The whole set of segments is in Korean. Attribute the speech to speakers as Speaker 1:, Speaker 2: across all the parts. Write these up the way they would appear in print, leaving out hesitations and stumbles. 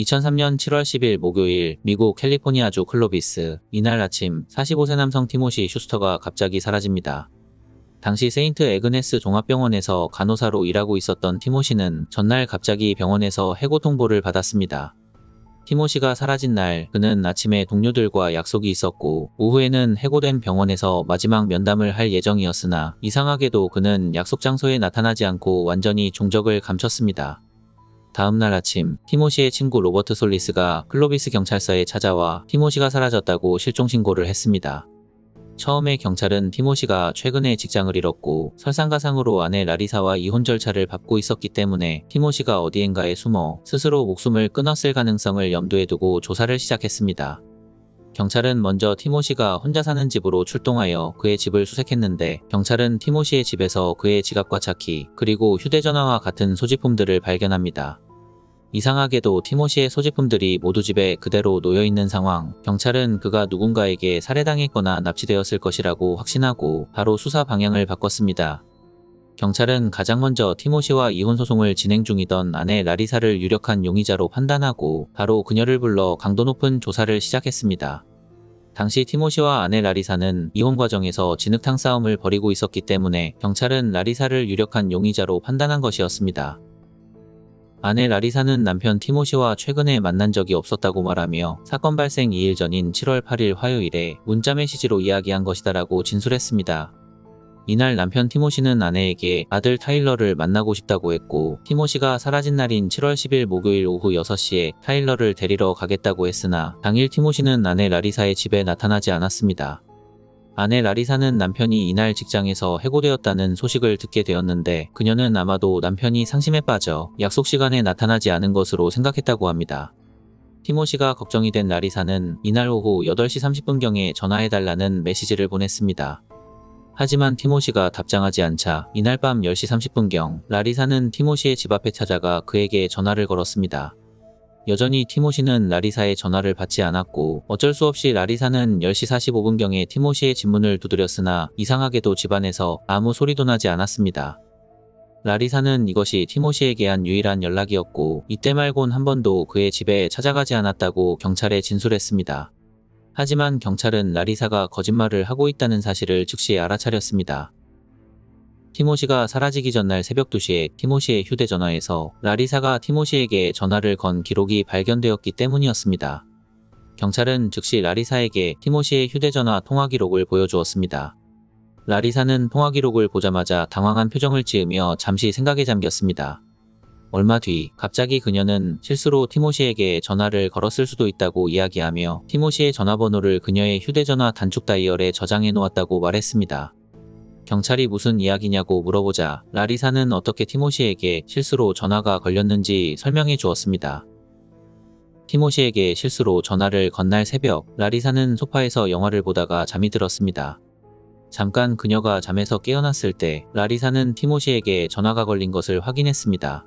Speaker 1: 2003년 7월 10일 목요일 미국 캘리포니아주 클로비스. 이날 아침 45세 남성 티모시 슈스터가 갑자기 사라집니다. 당시 세인트 애그네스 종합병원에서 간호사로 일하고 있었던 티모시는 전날 갑자기 병원에서 해고 통보를 받았습니다. 티모시가 사라진 날 그는 아침에 동료들과 약속이 있었고 오후에는 해고된 병원에서 마지막 면담을 할 예정이었으나 이상하게도 그는 약속 장소에 나타나지 않고 완전히 종적을 감췄습니다. 다음날 아침 티모시의 친구 로버트 솔리스가 클로비스 경찰서에 찾아와 티모시가 사라졌다고 실종신고를 했습니다. 처음에 경찰은 티모시가 최근에 직장을 잃었고 설상가상으로 아내 라리사와 이혼 절차를 밟고 있었기 때문에 티모시가 어디엔가에 숨어 스스로 목숨을 끊었을 가능성을 염두에 두고 조사를 시작했습니다. 경찰은 먼저 티모시가 혼자 사는 집으로 출동하여 그의 집을 수색했는데 경찰은 티모시의 집에서 그의 지갑과 차키 그리고 휴대전화와 같은 소지품들을 발견합니다. 이상하게도 티모시의 소지품들이 모두 집에 그대로 놓여있는 상황. 경찰은 그가 누군가에게 살해당했거나 납치되었을 것이라고 확신하고 바로 수사 방향을 바꿨습니다. 경찰은 가장 먼저 티모시와 이혼소송을 진행 중이던 아내 라리사를 유력한 용의자로 판단하고 바로 그녀를 불러 강도 높은 조사를 시작했습니다. 당시 티모시와 아내 라리사는 이혼 과정에서 진흙탕 싸움을 벌이고 있었기 때문에 경찰은 라리사를 유력한 용의자로 판단한 것이었습니다. 아내 라리사는 남편 티모시와 최근에 만난 적이 없었다고 말하며 사건 발생 2일 전인 7월 8일 화요일에 문자 메시지로 이야기한 것이다라고 진술했습니다. 이날 남편 티모시는 아내에게 아들 타일러를 만나고 싶다고 했고 티모시가 사라진 날인 7월 10일 목요일 오후 6시에 타일러를 데리러 가겠다고 했으나 당일 티모시는 아내 라리사의 집에 나타나지 않았습니다. 아내 라리사는 남편이 이날 직장에서 해고되었다는 소식을 듣게 되었는데 그녀는 아마도 남편이 상심에 빠져 약속 시간에 나타나지 않은 것으로 생각했다고 합니다. 티모시가 걱정이 된 라리사는 이날 오후 8시 30분경에 전화해달라는 메시지를 보냈습니다. 하지만 티모시가 답장하지 않자 이날 밤 10시 30분경 라리사는 티모시의 집 앞에 찾아가 그에게 전화를 걸었습니다. 여전히 티모시는 라리사의 전화를 받지 않았고 어쩔 수 없이 라리사는 10시 45분경에 티모시의 집 문을 두드렸으나 이상하게도 집안에서 아무 소리도 나지 않았습니다. 라리사는 이것이 티모시에게 한 유일한 연락이었고 이때 말곤 한 번도 그의 집에 찾아가지 않았다고 경찰에 진술했습니다. 하지만 경찰은 라리사가 거짓말을 하고 있다는 사실을 즉시 알아차렸습니다. 티모시가 사라지기 전날 새벽 2시에 티모시의 휴대전화에서 라리사가 티모시에게 전화를 건 기록이 발견되었기 때문이었습니다. 경찰은 즉시 라리사에게 티모시의 휴대전화 통화 기록을 보여주었습니다. 라리사는 통화 기록을 보자마자 당황한 표정을 지으며 잠시 생각에 잠겼습니다. 얼마 뒤 갑자기 그녀는 실수로 티모시에게 전화를 걸었을 수도 있다고 이야기하며 티모시의 전화번호를 그녀의 휴대전화 단축 다이얼에 저장해 놓았다고 말했습니다. 경찰이 무슨 이야기냐고 물어보자 라리사는 어떻게 티모시에게 실수로 전화가 걸렸는지 설명해 주었습니다. 티모시에게 실수로 전화를 건 날 새벽 라리사는 소파에서 영화를 보다가 잠이 들었습니다. 잠깐 그녀가 잠에서 깨어났을 때 라리사는 티모시에게 전화가 걸린 것을 확인했습니다.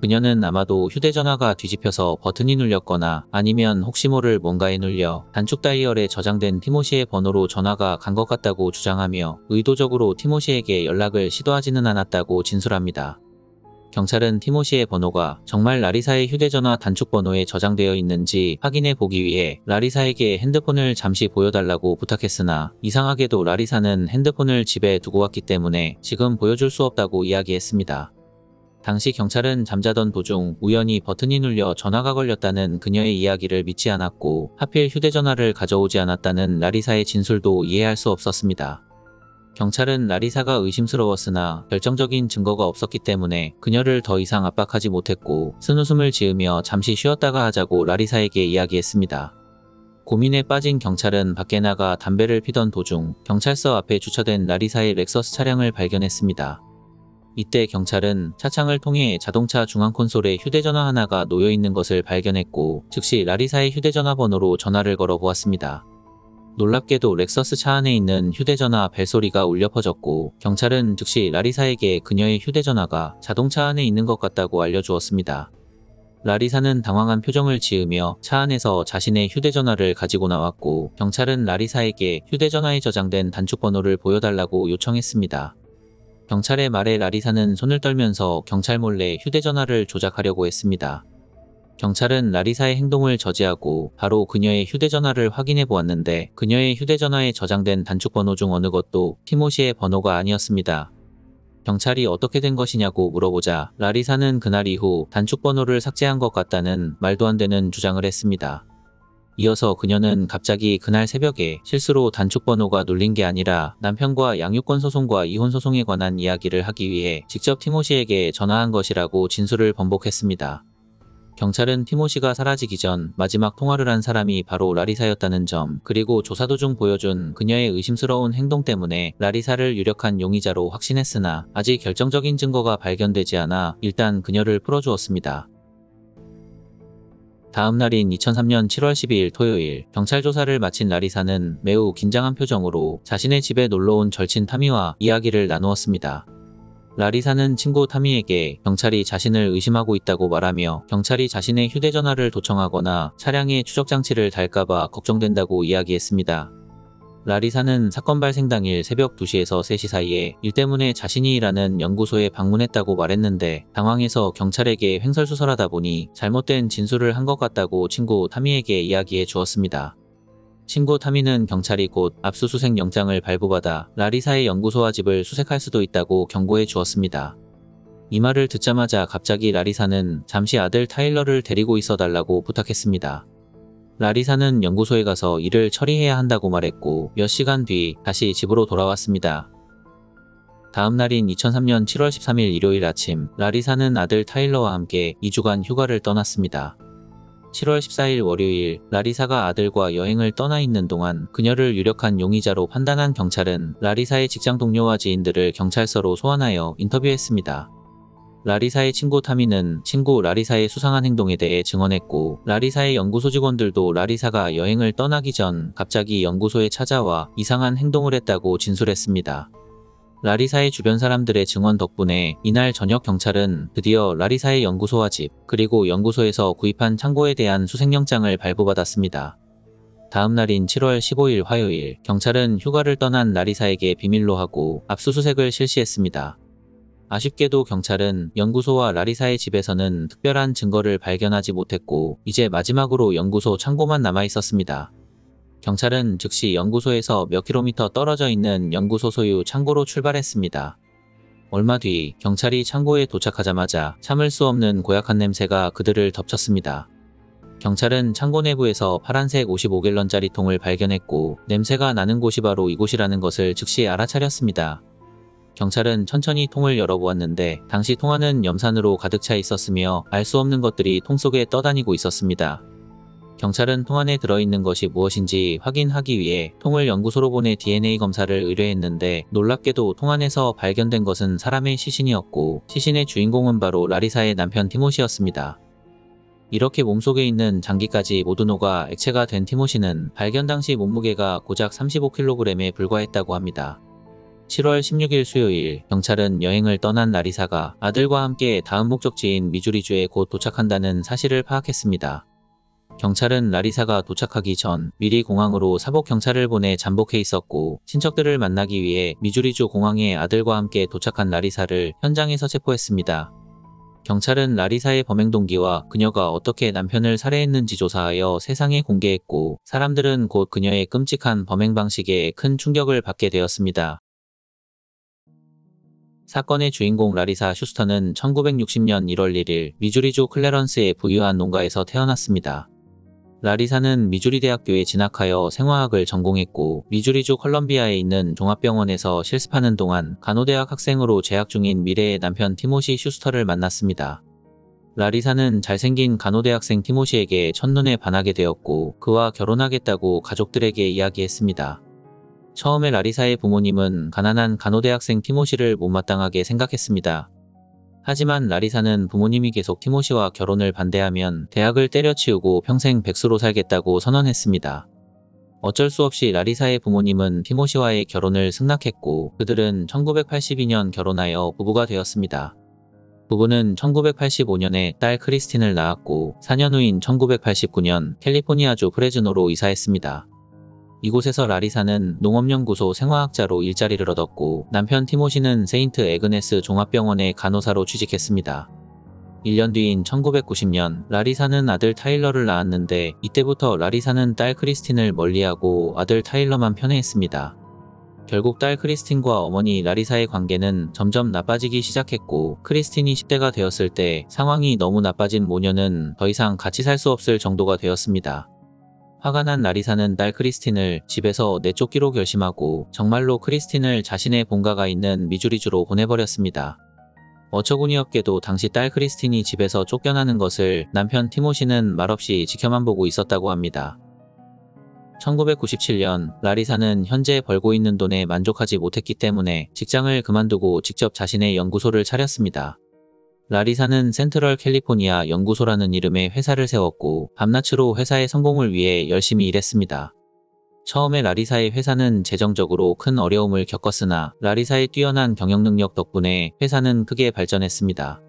Speaker 1: 그녀는 아마도 휴대전화가 뒤집혀서 버튼이 눌렸거나 아니면 혹시 모를 뭔가에 눌려 단축 다이얼에 저장된 티모시의 번호로 전화가 간 것 같다고 주장하며 의도적으로 티모시에게 연락을 시도하지는 않았다고 진술합니다. 경찰은 티모시의 번호가 정말 라리사의 휴대전화 단축 번호에 저장되어 있는지 확인해 보기 위해 라리사에게 핸드폰을 잠시 보여달라고 부탁했으나 이상하게도 라리사는 핸드폰을 집에 두고 왔기 때문에 지금 보여줄 수 없다고 이야기했습니다. 당시 경찰은 잠자던 도중 우연히 버튼이 눌려 전화가 걸렸다는 그녀의 이야기를 믿지 않았고 하필 휴대전화를 가져오지 않았다는 라리사의 진술도 이해할 수 없었습니다. 경찰은 라리사가 의심스러웠으나 결정적인 증거가 없었기 때문에 그녀를 더 이상 압박하지 못했고 쓴웃음을 지으며 잠시 쉬었다가 하자고 라리사에게 이야기했습니다. 고민에 빠진 경찰은 밖에 나가 담배를 피던 도중 경찰서 앞에 주차된 라리사의 렉서스 차량을 발견했습니다. 이때 경찰은 차창을 통해 자동차 중앙 콘솔에 휴대전화 하나가 놓여있는 것을 발견했고 즉시 라리사의 휴대전화 번호로 전화를 걸어 보았습니다. 놀랍게도 렉서스 차 안에 있는 휴대전화 벨소리가 울려 퍼졌고 경찰은 즉시 라리사에게 그녀의 휴대전화가 자동차 안에 있는 것 같다고 알려주었습니다. 라리사는 당황한 표정을 지으며 차 안에서 자신의 휴대전화를 가지고 나왔고 경찰은 라리사에게 휴대전화에 저장된 단축번호를 보여달라고 요청했습니다. 경찰의 말에 라리사는 손을 떨면서 경찰 몰래 휴대전화를 조작하려고 했습니다. 경찰은 라리사의 행동을 저지하고 바로 그녀의 휴대전화를 확인해 보았는데 그녀의 휴대전화에 저장된 단축번호 중 어느 것도 티모시의 번호가 아니었습니다. 경찰이 어떻게 된 것이냐고 물어보자 라리사는 그날 이후 단축번호를 삭제한 것 같다는 말도 안 되는 주장을 했습니다. 이어서 그녀는 갑자기 그날 새벽에 실수로 단축번호가 눌린 게 아니라 남편과 양육권 소송과 이혼 소송에 관한 이야기를 하기 위해 직접 티모시에게 전화한 것이라고 진술을 번복했습니다. 경찰은 티모시가 사라지기 전 마지막 통화를 한 사람이 바로 라리사였다는 점, 그리고 조사 도중 보여준 그녀의 의심스러운 행동 때문에 라리사를 유력한 용의자로 확신했으나 아직 결정적인 증거가 발견되지 않아 일단 그녀를 풀어주었습니다. 다음 날인 2003년 7월 12일 토요일, 경찰 조사를 마친 라리사는 매우 긴장한 표정으로 자신의 집에 놀러온 절친 타미와 이야기를 나누었습니다. 라리사는 친구 타미에게 경찰이 자신을 의심하고 있다고 말하며 경찰이 자신의 휴대전화를 도청하거나 차량에 추적장치를 달까봐 걱정된다고 이야기했습니다. 라리사는 사건 발생 당일 새벽 2시에서 3시 사이에 일 때문에 자신이 일하는 연구소에 방문했다고 말했는데 당황해서 경찰에게 횡설수설하다 보니 잘못된 진술을 한 것 같다고 친구 타미에게 이야기해 주었습니다. 친구 타미는 경찰이 곧 압수수색 영장을 발부받아 라리사의 연구소와 집을 수색할 수도 있다고 경고해 주었습니다. 이 말을 듣자마자 갑자기 라리사는 잠시 아들 타일러를 데리고 있어 달라고 부탁했습니다. 라리사는 연구소에 가서 일을 처리해야 한다고 말했고 몇 시간 뒤 다시 집으로 돌아왔습니다. 다음 날인 2003년 7월 13일 일요일 아침, 라리사는 아들 타일러와 함께 2주간 휴가를 떠났습니다. 7월 14일 월요일, 라리사가 아들과 여행을 떠나 있는 동안 그녀를 유력한 용의자로 판단한 경찰은 라리사의 직장 동료와 지인들을 경찰서로 소환하여 인터뷰했습니다. 라리사의 친구 타미는 친구 라리사의 수상한 행동에 대해 증언했고 라리사의 연구소 직원들도 라리사가 여행을 떠나기 전 갑자기 연구소에 찾아와 이상한 행동을 했다고 진술했습니다. 라리사의 주변 사람들의 증언 덕분에 이날 저녁 경찰은 드디어 라리사의 연구소와 집, 그리고 연구소에서 구입한 창고에 대한 수색영장을 발부받았습니다. 다음 날인 7월 15일 화요일, 경찰은 휴가를 떠난 라리사에게 비밀로 하고 압수수색을 실시했습니다. 아쉽게도 경찰은 연구소와 라리사의 집에서는 특별한 증거를 발견하지 못했고 이제 마지막으로 연구소 창고만 남아 있었습니다. 경찰은 즉시 연구소에서 몇 킬로미터 떨어져 있는 연구소 소유 창고로 출발했습니다. 얼마 뒤 경찰이 창고에 도착하자마자 참을 수 없는 고약한 냄새가 그들을 덮쳤습니다. 경찰은 창고 내부에서 파란색 55갤런짜리 통을 발견했고 냄새가 나는 곳이 바로 이곳이라는 것을 즉시 알아차렸습니다. 경찰은 천천히 통을 열어보았는데 당시 통 안은 염산으로 가득 차 있었으며 알 수 없는 것들이 통 속에 떠다니고 있었습니다. 경찰은 통 안에 들어있는 것이 무엇인지 확인하기 위해 통을 연구소로 보내 DNA 검사를 의뢰했는데 놀랍게도 통 안에서 발견된 것은 사람의 시신이었고 시신의 주인공은 바로 라리사의 남편 티모시였습니다. 이렇게 몸속에 있는 장기까지 모두 녹아 액체가 된 티모시는 발견 당시 몸무게가 고작 35kg에 불과했다고 합니다. 7월 16일 수요일, 경찰은 여행을 떠난 라리사가 아들과 함께 다음 목적지인 미주리주에 곧 도착한다는 사실을 파악했습니다. 경찰은 라리사가 도착하기 전 미리 공항으로 사복 경찰을 보내 잠복해 있었고 친척들을 만나기 위해 미주리주 공항에 아들과 함께 도착한 라리사를 현장에서 체포했습니다. 경찰은 라리사의 범행 동기와 그녀가 어떻게 남편을 살해했는지 조사하여 세상에 공개했고 사람들은 곧 그녀의 끔찍한 범행 방식에 큰 충격을 받게 되었습니다. 사건의 주인공 라리사 슈스터는 1960년 1월 1일 미주리주 클래런스의 부유한 농가에서 태어났습니다. 라리사는 미주리 대학교에 진학하여 생화학을 전공했고 미주리주 컬럼비아에 있는 종합병원에서 실습하는 동안 간호대학 학생으로 재학 중인 미래의 남편 티모시 슈스터를 만났습니다. 라리사는 잘생긴 간호대학생 티모시에게 첫눈에 반하게 되었고 그와 결혼하겠다고 가족들에게 이야기했습니다. 처음에 라리사의 부모님은 가난한 간호대학생 티모시를 못마땅하게 생각했습니다. 하지만 라리사는 부모님이 계속 티모시와 결혼을 반대하면 대학을 때려치우고 평생 백수로 살겠다고 선언했습니다. 어쩔 수 없이 라리사의 부모님은 티모시와의 결혼을 승낙했고 그들은 1982년 결혼하여 부부가 되었습니다. 부부는 1985년에 딸 크리스틴을 낳았고 4년 후인 1989년 캘리포니아주 프레즈노로 이사했습니다. 이곳에서 라리사는 농업연구소 생화학자로 일자리를 얻었고 남편 티모시는 세인트 에그네스 종합병원의 간호사로 취직했습니다. 1년 뒤인 1990년 라리사는 아들 타일러를 낳았는데 이때부터 라리사는 딸 크리스틴을 멀리하고 아들 타일러만 편애했습니다. 결국 딸 크리스틴과 어머니 라리사의 관계는 점점 나빠지기 시작했고 크리스틴이 10대가 되었을 때 상황이 너무 나빠진 모녀는 더 이상 같이 살 수 없을 정도가 되었습니다. 화가 난 라리사는 딸 크리스틴을 집에서 내쫓기로 결심하고 정말로 크리스틴을 자신의 본가가 있는 미주리주로 보내버렸습니다. 어처구니없게도 당시 딸 크리스틴이 집에서 쫓겨나는 것을 남편 티모시는 말없이 지켜만 보고 있었다고 합니다. 1997년 라리사는 현재 벌고 있는 돈에 만족하지 못했기 때문에 직장을 그만두고 직접 자신의 연구소를 차렸습니다. 라리사는 센트럴 캘리포니아 연구소라는 이름의 회사를 세웠고 밤낮으로 회사의 성공을 위해 열심히 일했습니다. 처음에 라리사의 회사는 재정적으로 큰 어려움을 겪었으나 라리사의 뛰어난 경영 능력 덕분에 회사는 크게 발전했습니다.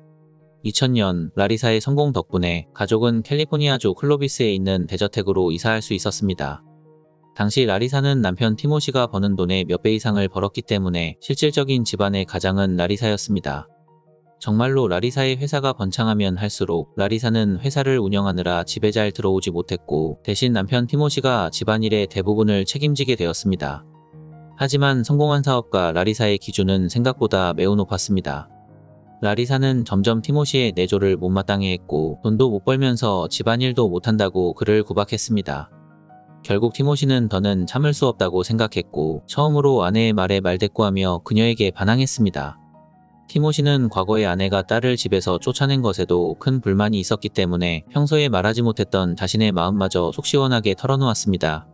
Speaker 1: 2000년 라리사의 성공 덕분에 가족은 캘리포니아주 클로비스에 있는 대저택으로 이사할 수 있었습니다. 당시 라리사는 남편 티모시가 버는 돈의 몇 배 이상을 벌었기 때문에 실질적인 집안의 가장은 라리사였습니다. 정말로 라리사의 회사가 번창하면 할수록 라리사는 회사를 운영하느라 집에 잘 들어오지 못했고 대신 남편 티모시가 집안일의 대부분을 책임지게 되었습니다. 하지만 성공한 사업가 라리사의 기준은 생각보다 매우 높았습니다. 라리사는 점점 티모시의 내조를 못마땅해 했고 돈도 못 벌면서 집안일도 못한다고 그를 구박했습니다. 결국 티모시는 더는 참을 수 없다고 생각했고 처음으로 아내의 말에 말대꾸하며 그녀에게 반항했습니다. 티모시는 과거에 아내가 딸을 집에서 쫓아낸 것에도 큰 불만이 있었기 때문에 평소에 말하지 못했던 자신의 마음마저 속 시원하게 털어놓았습니다.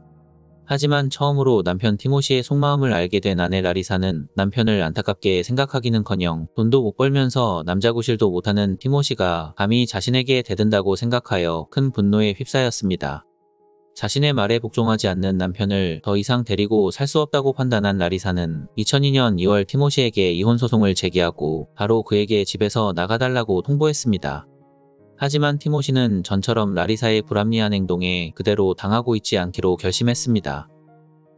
Speaker 1: 하지만 처음으로 남편 티모시의 속마음을 알게 된 아내 라리사는 남편을 안타깝게 생각하기는커녕 돈도 못 벌면서 남자구실도 못하는 티모시가 감히 자신에게 대든다고 생각하여 큰 분노에 휩싸였습니다. 자신의 말에 복종하지 않는 남편을 더 이상 데리고 살 수 없다고 판단한 라리사는 2002년 2월 티모시에게 이혼소송을 제기하고 바로 그에게 집에서 나가달라고 통보했습니다. 하지만 티모시는 전처럼 라리사의 불합리한 행동에 그대로 당하고 있지 않기로 결심했습니다.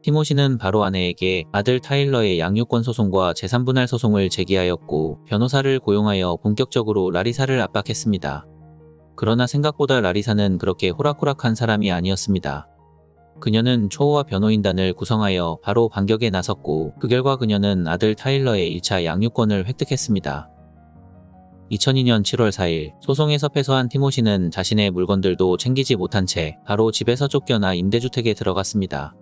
Speaker 1: 티모시는 바로 아내에게 아들 타일러의 양육권 소송과 재산분할 소송을 제기하였고 변호사를 고용하여 본격적으로 라리사를 압박했습니다. 그러나 생각보다 라리사는 그렇게 호락호락한 사람이 아니었습니다. 그녀는 초호화 변호인단을 구성하여 바로 반격에 나섰고 그 결과 그녀는 아들 타일러의 1차 양육권을 획득했습니다. 2002년 7월 4일 소송에서 패소한 티모시는 자신의 물건들도 챙기지 못한 채 바로 집에서 쫓겨나 임대주택에 들어갔습니다.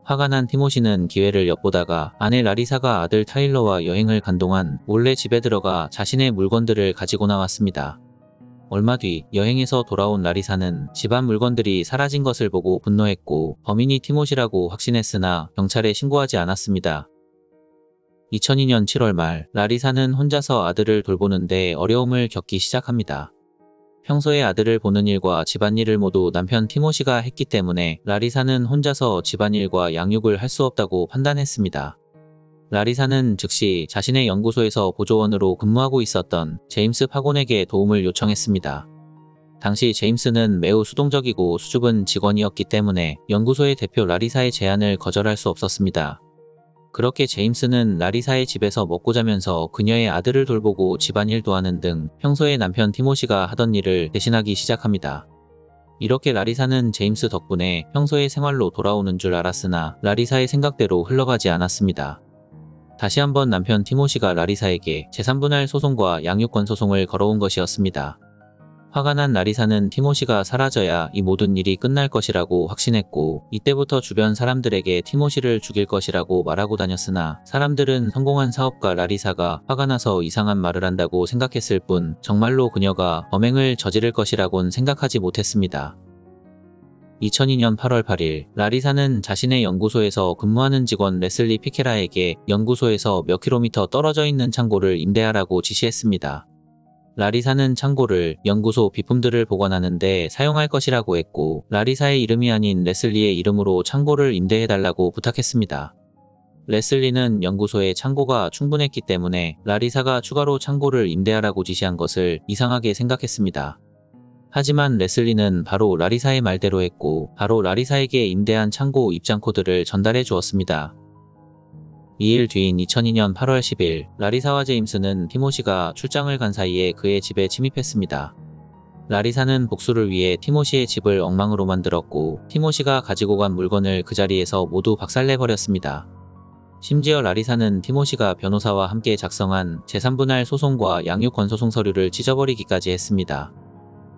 Speaker 1: 화가 난 티모시는 기회를 엿보다가 아내 라리사가 아들 타일러와 여행을 간 동안 몰래 집에 들어가 자신의 물건들을 가지고 나왔습니다. 얼마 뒤 여행에서 돌아온 라리사는 집안 물건들이 사라진 것을 보고 분노했고 범인이 티모시라고 확신했으나 경찰에 신고하지 않았습니다. 2002년 7월 말 라리사는 혼자서 아들을 돌보는데 어려움을 겪기 시작합니다. 평소에 아들을 보는 일과 집안일을 모두 남편 티모시가 했기 때문에 라리사는 혼자서 집안일과 양육을 할 수 없다고 판단했습니다. 라리사는 즉시 자신의 연구소에서 보조원으로 근무하고 있었던 제임스 파곤에게 도움을 요청했습니다. 당시 제임스는 매우 수동적이고 수줍은 직원이었기 때문에 연구소의 대표 라리사의 제안을 거절할 수 없었습니다. 그렇게 제임스는 라리사의 집에서 먹고 자면서 그녀의 아들을 돌보고 집안일도 하는 등 평소에 남편 티모시가 하던 일을 대신하기 시작합니다. 이렇게 라리사는 제임스 덕분에 평소의 생활로 돌아오는 줄 알았으나 라리사의 생각대로 흘러가지 않았습니다. 다시 한번 남편 티모시가 라리사에게 재산분할 소송과 양육권 소송을 걸어온 것이었습니다. 화가 난 라리사는 티모시가 사라져야 이 모든 일이 끝날 것이라고 확신했고 이때부터 주변 사람들에게 티모시를 죽일 것이라고 말하고 다녔으나 사람들은 성공한 사업가 라리사가 화가 나서 이상한 말을 한다고 생각했을 뿐 정말로 그녀가 범행을 저지를 것이라곤 생각하지 못했습니다. 2002년 8월 8일 라리사는 자신의 연구소에서 근무하는 직원 레슬리 피케라에게 연구소에서 몇 킬로미터 떨어져 있는 창고를 임대하라고 지시했습니다. 라리사는 창고를 연구소 비품들을 보관하는 데 사용할 것이라고 했고 라리사의 이름이 아닌 레슬리의 이름으로 창고를 임대해달라고 부탁했습니다. 레슬리는 연구소에 창고가 충분했기 때문에 라리사가 추가로 창고를 임대하라고 지시한 것을 이상하게 생각했습니다. 하지만 레슬리는 바로 라리사의 말대로 했고 바로 라리사에게 임대한 창고 입장 코드를 전달해 주었습니다. 2일 뒤인 2002년 8월 10일, 라리사와 제임스는 티모시가 출장을 간 사이에 그의 집에 침입했습니다. 라리사는 복수를 위해 티모시의 집을 엉망으로 만들었고, 티모시가 가지고 간 물건을 그 자리에서 모두 박살내버렸습니다. 심지어 라리사는 티모시가 변호사와 함께 작성한 재산분할 소송과 양육권 소송 서류를 찢어버리기까지 했습니다.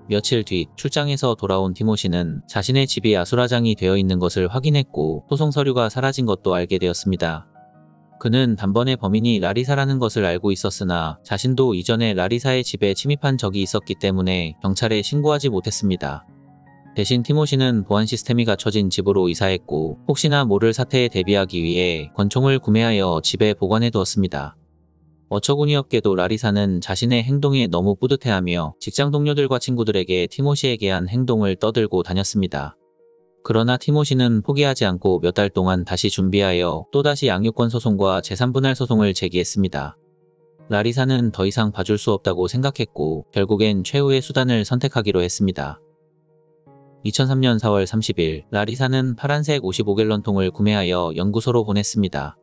Speaker 1: 며칠 뒤 출장에서 돌아온 티모시는 자신의 집이 아수라장이 되어 있는 것을 확인했고, 소송 서류가 사라진 것도 알게 되었습니다. 그는 단번에 범인이 라리사라는 것을 알고 있었으나 자신도 이전에 라리사의 집에 침입한 적이 있었기 때문에 경찰에 신고하지 못했습니다. 대신 티모시는 보안 시스템이 갖춰진 집으로 이사했고, 혹시나 모를 사태에 대비하기 위해 권총을 구매하여 집에 보관해 두었습니다. 어처구니없게도 라리사는 자신의 행동에 너무 뿌듯해하며 직장 동료들과 친구들에게 티모시에게 한 행동을 떠들고 다녔습니다. 그러나 티모시는 포기하지 않고 몇 달 동안 다시 준비하여 또다시 양육권 소송과 재산분할 소송을 제기했습니다. 라리사는 더 이상 봐줄 수 없다고 생각했고, 결국엔 최후의 수단을 선택하기로 했습니다. 2003년 4월 30일, 라리사는 파란색 55갤런 통을 구매하여 연구소로 보냈습니다.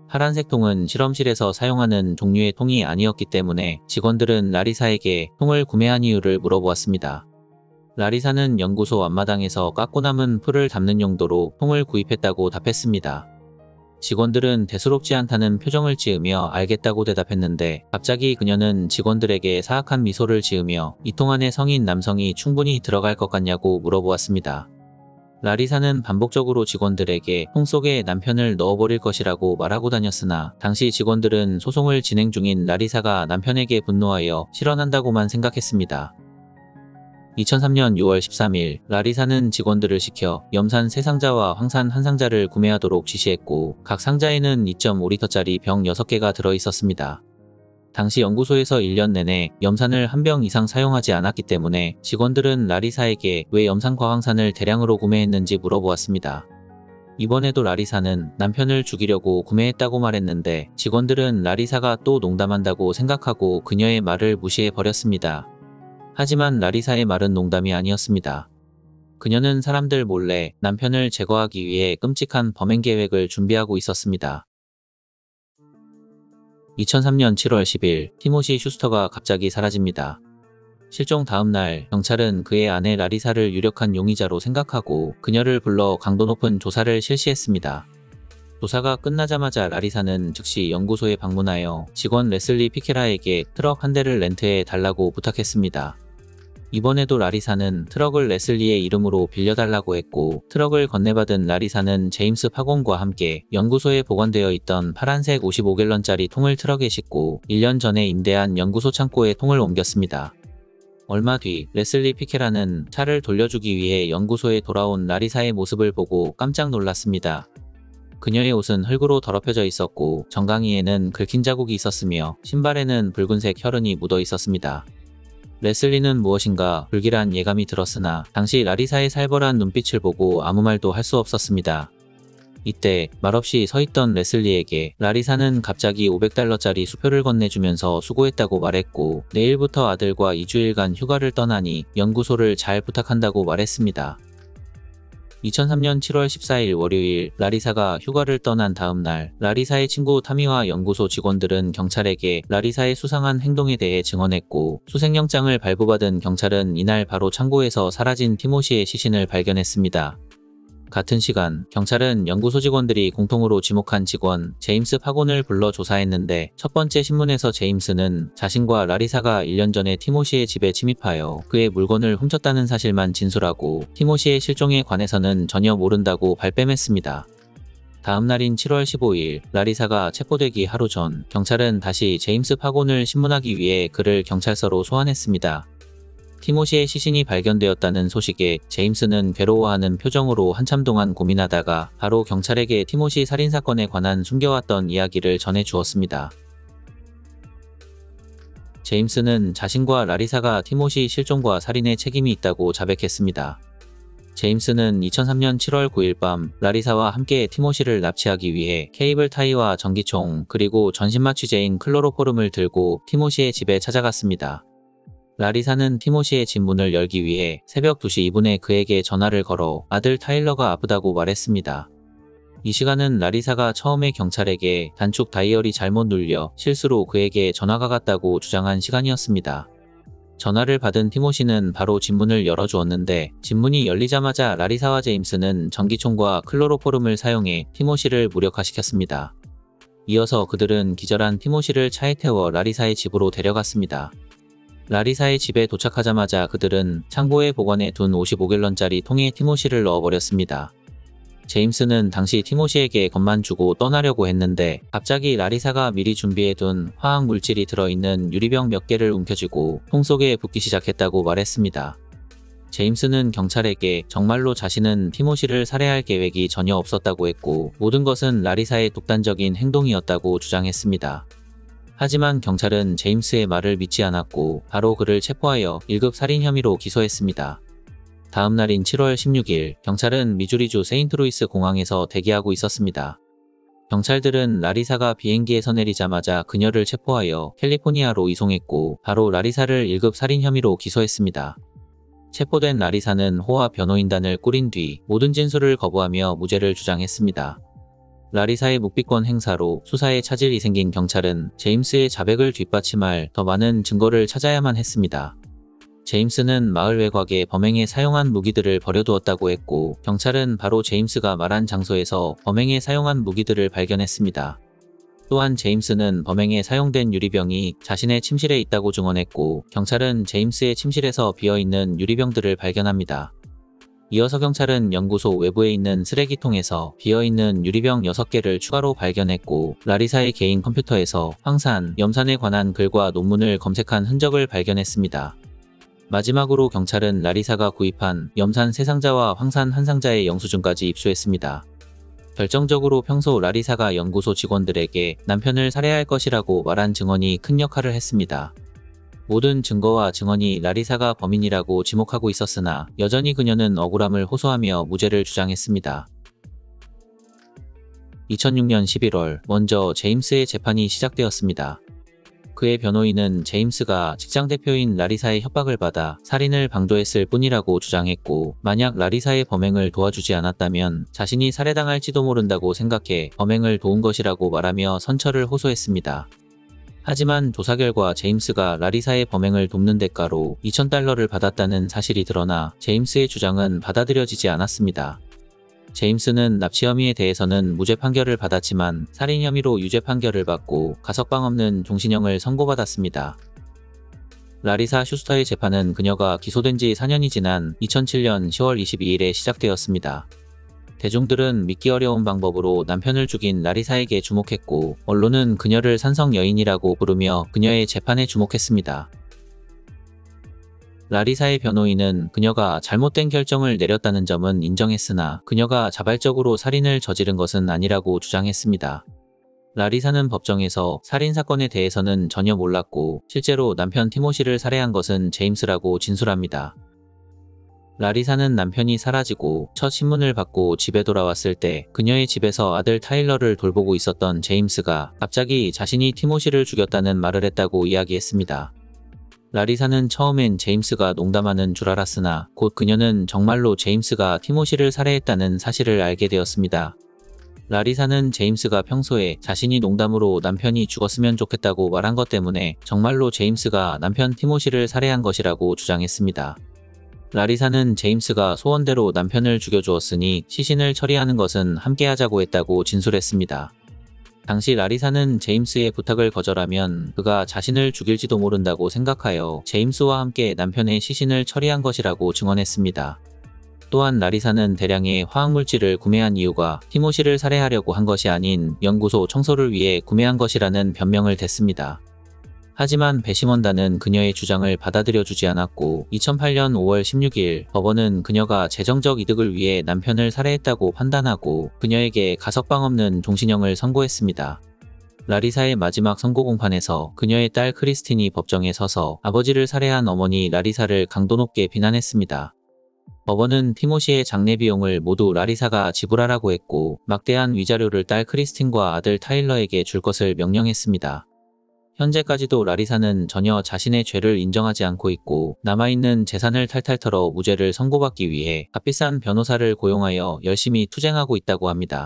Speaker 1: 파란색 통은 실험실에서 사용하는 종류의 통이 아니었기 때문에 직원들은 라리사에게 통을 구매한 이유를 물어보았습니다. 라리사는 연구소 앞마당에서 깎고 남은 풀을 담는 용도로 통을 구입했다고 답했습니다. 직원들은 대수롭지 않다는 표정을 지으며 알겠다고 대답했는데, 갑자기 그녀는 직원들에게 사악한 미소를 지으며 이 통 안에 성인 남성이 충분히 들어갈 것 같냐고 물어보았습니다. 라리사는 반복적으로 직원들에게 통 속에 남편을 넣어버릴 것이라고 말하고 다녔으나, 당시 직원들은 소송을 진행 중인 라리사가 남편에게 분노하여 실언한다고만 생각했습니다. 2003년 6월 13일, 라리사는 직원들을 시켜 염산 3상자와 황산 1상자를 구매하도록 지시했고, 각 상자에는 2.5리터짜리 병 6개가 들어있었습니다. 당시 연구소에서 1년 내내 염산을 한 병 이상 사용하지 않았기 때문에 직원들은 라리사에게 왜 염산과 황산을 대량으로 구매했는지 물어보았습니다. 이번에도 라리사는 남편을 죽이려고 구매했다고 말했는데, 직원들은 라리사가 또 농담한다고 생각하고 그녀의 말을 무시해버렸습니다. 하지만 라리사의 말은 농담이 아니었습니다. 그녀는 사람들 몰래 남편을 제거하기 위해 끔찍한 범행 계획을 준비하고 있었습니다. 2003년 7월 10일, 티모시 슈스터가 갑자기 사라집니다. 실종 다음 날, 경찰은 그의 아내 라리사를 유력한 용의자로 생각하고 그녀를 불러 강도 높은 조사를 실시했습니다. 조사가 끝나자마자 라리사는 즉시 연구소에 방문하여 직원 레슬리 피케라에게 트럭 한 대를 렌트해 달라고 부탁했습니다. 이번에도 라리사는 트럭을 레슬리의 이름으로 빌려달라고 했고, 트럭을 건네받은 라리사는 제임스 파곤과 함께 연구소에 보관되어 있던 파란색 55갤런짜리 통을 트럭에 싣고 1년 전에 임대한 연구소 창고에 통을 옮겼습니다. 얼마 뒤 레슬리 피케라는 차를 돌려주기 위해 연구소에 돌아온 라리사의 모습을 보고 깜짝 놀랐습니다. 그녀의 옷은 흙으로 더럽혀져 있었고, 정강이에는 긁힌 자국이 있었으며 신발에는 붉은색 혈흔이 묻어 있었습니다. 레슬리는 무엇인가 불길한 예감이 들었으나 당시 라리사의 살벌한 눈빛을 보고 아무 말도 할 수 없었습니다. 이때 말없이 서있던 레슬리에게 라리사는 갑자기 $500짜리 수표를 건네주면서 수고했다고 말했고, 내일부터 아들과 2주일간 휴가를 떠나니 연구소를 잘 부탁한다고 말했습니다. 2003년 7월 14일 월요일, 라리사가 휴가를 떠난 다음 날, 라리사의 친구 타미와 연구소 직원들은 경찰에게 라리사의 수상한 행동에 대해 증언했고, 수색영장을 발부받은 경찰은 이날 바로 창고에서 사라진 티모시의 시신을 발견했습니다. 같은 시간, 경찰은 연구소 직원들이 공통으로 지목한 직원 제임스 파곤을 불러 조사했는데, 첫 번째 신문에서 제임스는 자신과 라리사가 1년 전에 티모시의 집에 침입하여 그의 물건을 훔쳤다는 사실만 진술하고, 티모시의 실종에 관해서는 전혀 모른다고 발뺌했습니다. 다음 날인 7월 15일, 라리사가 체포되기 하루 전, 경찰은 다시 제임스 파곤을 신문하기 위해 그를 경찰서로 소환했습니다. 티모시의 시신이 발견되었다는 소식에 제임스는 괴로워하는 표정으로 한참 동안 고민하다가 바로 경찰에게 티모시 살인사건에 관한 숨겨왔던 이야기를 전해주었습니다. 제임스는 자신과 라리사가 티모시 실종과 살인에 책임이 있다고 자백했습니다. 제임스는 2003년 7월 9일 밤 라리사와 함께 티모시를 납치하기 위해 케이블 타이와 전기총 그리고 전신마취제인 클로로포름을 들고 티모시의 집에 찾아갔습니다. 라리사는 티모시의 집 문을 열기 위해 새벽 2시 2분에 그에게 전화를 걸어 아들 타일러가 아프다고 말했습니다. 이 시간은 라리사가 처음에 경찰에게 단축 다이얼이 잘못 눌려 실수로 그에게 전화가 갔다고 주장한 시간이었습니다. 전화를 받은 티모시는 바로 집문을 열어주었는데 집문이 열리자마자 라리사와 제임스는 전기총과 클로로포름을 사용해 티모시를 무력화시켰습니다. 이어서 그들은 기절한 티모시를 차에 태워 라리사의 집으로 데려갔습니다. 라리사의 집에 도착하자마자 그들은 창고에 보관해 둔 55갤런짜리 통에 티모시를 넣어버렸습니다. 제임스는 당시 티모시에게 겁만 주고 떠나려고 했는데 갑자기 라리사가 미리 준비해둔 화학 물질이 들어있는 유리병 몇 개를 움켜쥐고 통 속에 붓기 시작했다고 말했습니다. 제임스는 경찰에게 정말로 자신은 티모시를 살해할 계획이 전혀 없었다고 했고 모든 것은 라리사의 독단적인 행동이었다고 주장했습니다. 하지만 경찰은 제임스의 말을 믿지 않았고 바로 그를 체포하여 1급 살인 혐의로 기소했습니다. 다음 날인 7월 16일 경찰은 미주리주 세인트루이스 공항에서 대기하고 있었습니다. 경찰들은 라리사가 비행기에서 내리자마자 그녀를 체포하여 캘리포니아로 이송했고 바로 라리사를 1급 살인 혐의로 기소했습니다. 체포된 라리사는 호화 변호인단을 꾸린 뒤 모든 진술을 거부하며 무죄를 주장했습니다. 라리사의 묵비권 행사로 수사에 차질이 생긴 경찰은 제임스의 자백을 뒷받침할 더 많은 증거를 찾아야만 했습니다. 제임스는 마을 외곽에 범행에 사용한 무기들을 버려두었다고 했고 경찰은 바로 제임스가 말한 장소에서 범행에 사용한 무기들을 발견했습니다. 또한 제임스는 범행에 사용된 유리병이 자신의 침실에 있다고 증언했고 경찰은 제임스의 침실에서 비어있는 유리병들을 발견합니다. 이어서 경찰은 연구소 외부에 있는 쓰레기통에서 비어있는 유리병 6개를 추가로 발견했고 라리사의 개인 컴퓨터에서 황산, 염산에 관한 글과 논문을 검색한 흔적을 발견했습니다. 마지막으로 경찰은 라리사가 구입한 염산 3상자와 황산 1상자의 영수증까지 입수했습니다. 결정적으로 평소 라리사가 연구소 직원들에게 남편을 살해할 것이라고 말한 증언이 큰 역할을 했습니다. 모든 증거와 증언이 라리사가 범인이라고 지목하고 있었으나 여전히 그녀는 억울함을 호소하며 무죄를 주장했습니다. 2006년 11월 먼저 제임스의 재판이 시작되었습니다. 그의 변호인은 제임스가 직장 대표인 라리사의 협박을 받아 살인을 방조했을 뿐이라고 주장했고 만약 라리사의 범행을 도와주지 않았다면 자신이 살해당할지도 모른다고 생각해 범행을 도운 것이라고 말하며 선처를 호소했습니다. 하지만 조사 결과 제임스가 라리사의 범행을 돕는 대가로 $2,000를 받았다는 사실이 드러나 제임스의 주장은 받아들여지지 않았습니다. 제임스는 납치 혐의에 대해서는 무죄 판결을 받았지만 살인 혐의로 유죄 판결을 받고 가석방 없는 종신형을 선고받았습니다. 라리사 슈스터의 재판은 그녀가 기소된 지 4년이 지난 2007년 10월 22일에 시작되었습니다. 대중들은 믿기 어려운 방법으로 남편을 죽인 라리사에게 주목했고 언론은 그녀를 산성 여인이라고 부르며 그녀의 재판에 주목했습니다. 라리사의 변호인은 그녀가 잘못된 결정을 내렸다는 점은 인정했으나 그녀가 자발적으로 살인을 저지른 것은 아니라고 주장했습니다. 라리사는 법정에서 살인사건에 대해서는 전혀 몰랐고 실제로 남편 티모시를 살해한 것은 제임스라고 진술합니다. 라리사는 남편이 사라지고 첫 신문을 받고 집에 돌아왔을 때 그녀의 집에서 아들 타일러를 돌보고 있었던 제임스가 갑자기 자신이 티모시를 죽였다는 말을 했다고 이야기했습니다. 라리사는 처음엔 제임스가 농담하는 줄 알았으나 곧 그녀는 정말로 제임스가 티모시를 살해했다는 사실을 알게 되었습니다. 라리사는 제임스가 평소에 자신이 농담으로 남편이 죽었으면 좋겠다고 말한 것 때문에 정말로 제임스가 남편 티모시를 살해한 것이라고 주장했습니다. 라리사는 제임스가 소원대로 남편을 죽여주었으니 시신을 처리하는 것은 함께하자고 했다고 진술했습니다. 당시 라리사는 제임스의 부탁을 거절하면 그가 자신을 죽일지도 모른다고 생각하여 제임스와 함께 남편의 시신을 처리한 것이라고 증언했습니다. 또한 라리사는 대량의 화학물질을 구매한 이유가 티모시를 살해하려고 한 것이 아닌 연구소 청소를 위해 구매한 것이라는 변명을 댔습니다. 하지만 배심원단은 그녀의 주장을 받아들여주지 않았고 2008년 5월 16일 법원은 그녀가 재정적 이득을 위해 남편을 살해했다고 판단하고 그녀에게 가석방 없는 종신형을 선고했습니다. 라리사의 마지막 선고 공판에서 그녀의 딸 크리스틴이 법정에 서서 아버지를 살해한 어머니 라리사를 강도 높게 비난했습니다. 법원은 티모시의 장례 비용을 모두 라리사가 지불하라고 했고 막대한 위자료를 딸 크리스틴과 아들 타일러에게 줄 것을 명령했습니다. 현재까지도 라리사는 전혀 자신의 죄를 인정하지 않고 있고 남아있는 재산을 탈탈 털어 무죄를 선고받기 위해 값비싼 변호사를 고용하여 열심히 투쟁하고 있다고 합니다.